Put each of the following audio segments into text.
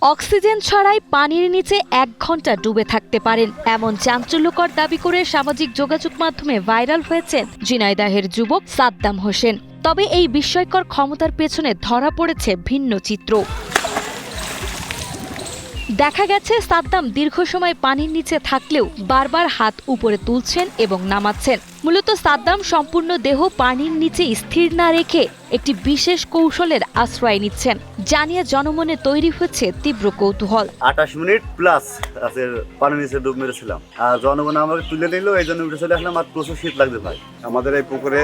Oxygen ছাড়াই পানির নিচে ১ ঘন্টা ডুবে থাকতে পারেন এমন চাঞ্চল্যকর দাবি করে সামাজিক যোগাযোগ মাধ্যমে ভাইরাল হয়েছেন ঝিনাইদহের যুবক সাদ্দাম হোসেন। তবে এই বিস্ময়কর ক্ষমতার পেছনে ধরা পড়েছে ভিন্ন চিত্র। দেখা গেছে সাদ্দাম দীর্ঘ সময় পানির নিচে থাকলেও বারবার হাত উপরে তুলছেন এবং নামাচ্ছেন। মূলত সাদ্দাম সম্পূর্ণ দেহ পানির নিচে স্থির না রেখে একটি বিশেষ কৌশলের আশ্রয় নিচ্ছেন, যা নিয়ে জনমনে তৈরি হচ্ছে তীব্র কৌতূহল। ২৮ মিনিট প্লাস পানির নিচে ডুব মেরেছিলাম আর জনগণ আমাকে তুলে নিল, এই জন্য উঠে চলে আসলাম। আর প্রচুর শীত লাগছে ভাই। আমাদের এই পুকুরে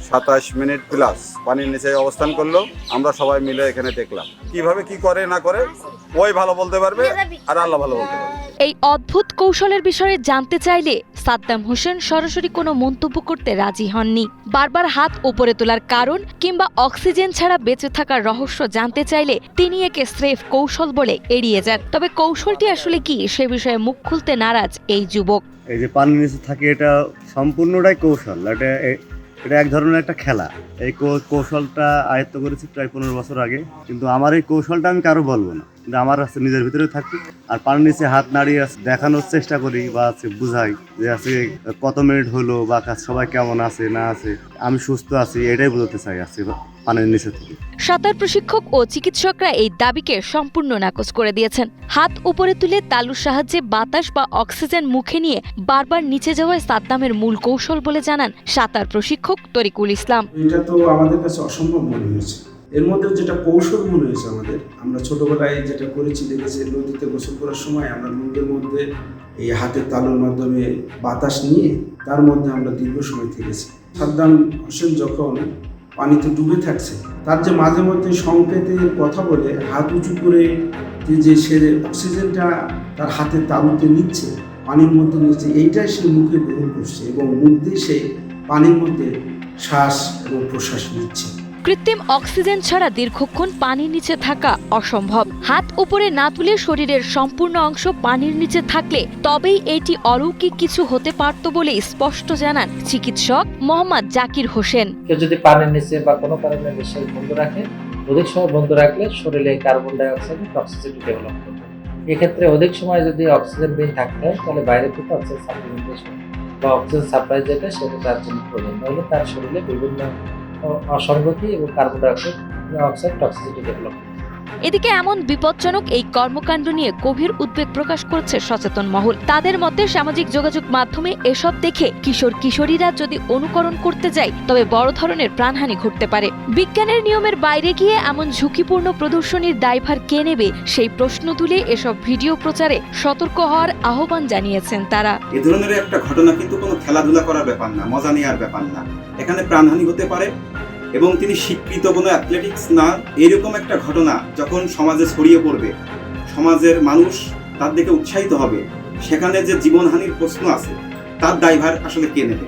২৭ মিনিট প্লাস পানির নিচে অবস্থান করলো। আমরা সবাই মিলে এখানে দেখলাম কিভাবে কি করে না করে ওই ভালো বলতে পারবে আর আল্লাহ ভালো বলতে পারবে। এই অদ্ভুত কৌশলের বিষয়ে জানতে চাইলে সাদ্দাম হোসেন সরাসরি কোনো মন্তব্য করতে রাজি হননি। বারবার হাত উপরে তোলার কারণ কিংবা অক্সিজেন ছাড়া বেঁচে থাকার রহস্য জানতে চাইলে তিনি একে স্রেফ কৌশল বলে এড়িয়ে যান। তবে কৌশলটি আসলে কি সে বিষয়ে মুখ খুলতে নারাজ এই যুবক। এই যে পানির নিচে থাকে, এটা সম্পূর্ণটাই কৌশল। এটা এক ধরনের একটা খেলা। এই কৌশলটা আয়ত্ত করেছি প্রায় ১৫ বছর আগে, কিন্তু আমার এই কৌশলটা আমি কারো বলবো না, কিন্তু আমার আছে নিজের ভিতরে থাকি। আর পানির নিচে হাত নাড়িয়ে দেখানোর চেষ্টা করি বা বুঝাই যে আছে কত মিনিট হলো বা সবাই কেমন আছে না আছে, আমি সুস্থ আছি, এটাই বোঝাতে চাই আছি পানির নিচে থেকে। সাঁতার প্রশিক্ষক ও চিকিৎসকরা এই দাবিকে সম্পূর্ণ নাকচ করে দিয়েছেন। হাত উপরে তুলে তালুর সাহায্যে বাতাস বা অক্সিজেন মুখে নিয়ে বারবার নিচে যাওয়ায় সাদ্দামের মূল কৌশল বলে জানান সাঁতার প্রশিক্ষক তরিকুল ইসলাম। এটা তো আমাদের কাছে অসম্ভব মনে হয়েছে। এর মধ্যে যেটা কৌশল মনে হয়েছে আমরা ছোটবেলায় যেটা করেছি দেখেছি, নদীতে গোসল করার সময় আমরা নদীর মধ্যে এই হাতের তালুর মাধ্যমে বাতাস নিয়ে তার মধ্যে আমরা দীর্ঘ সময় থেকেছি। সাদ্দাম হোসেন যখন পানিতে ডুবে থাকছে, তার যে মাঝে মধ্যে সংকেতের কথা বলে হাত উঁচু করে যে সে অক্সিজেনটা তার হাতের তালুতে নিচ্ছে, পানির মধ্যে নিচ্ছে, এইটাই সে মুখে গ্রহণ করছে এবং মুখ দিয়ে সে পানির মধ্যে শ্বাস এবং প্রশ্বাস নিচ্ছে। কৃত্রিম অক্সিজেন ছাড়া দীর্ঘক্ষণ পানির নিচে থাকা অসম্ভব। হাত উপরে না তুলে শরীরের সম্পূর্ণ অংশ পানির নিচে থাকলে তবেই এটি অলৌকিক কিছু হতে পারত বলে স্পষ্ট জানান চিকিৎসক মোহাম্মদ জাকির হোসেন। কেউ যদি পানির নিচে বা কোনো কারণে নিঃশ্বাস বন্ধ রাখে, অধিক সময় বন্ধ রাখলে শরীরে carbon die oxide toxicity develop করবে। এক্ষেত্রে অধিক সময় যদি অক্সিজেন বিন থাকতে হয়, তাহলে বাইরে থেকে অক্সিজেন সাপ্লিমেন্টেশন বা অক্সিজেন সাপ্লাই যেটা সেটা তার জন্য প্রয়োজন। তাহলে তার শরীরে বিভিন্ন অসঙ্গতি এবং carbon die oxide toxicity develop. এদিকে এমন বিপজ্জনক এই কর্মকাণ্ড নিয়ে গভীর উদ্বেগ প্রকাশ করছে সচেতন মহল। তাদের মতে সামাজিক যোগাযোগ মাধ্যমে এসব দেখে কিশোরীরা যদি অনুকরণ করতে যায় তবে বড় ধরনের প্রাণহানি ঘটতে পারে। বিজ্ঞানের নিয়মের বাইরে গিয়ে এমন ঝুঁকিপূর্ণ প্রদর্শনীর দায়ভার কে নেবে সেই প্রশ্ন তুলে এসব ভিডিও প্রচারে সতর্ক হওয়ার আহ্বান জানিয়েছেন তারা। এ ধরনের একটা ঘটনা কিন্তু কোনো খেলাধুলা করার ব্যাপার না, মজা নেওয়ার ব্যাপার না। এখানে প্রাণহানি হতে পারে এবং তিনি স্বীকৃত কোনো অ্যাথলেটিক্স না। এরকম একটা ঘটনা যখন সমাজে ছড়িয়ে পড়বে, সমাজের মানুষ তার দিকে উৎসাহিত হবে, সেখানে যে জীবনহানির প্রশ্ন আছে তার দায়ভার আসলে কে নেবে?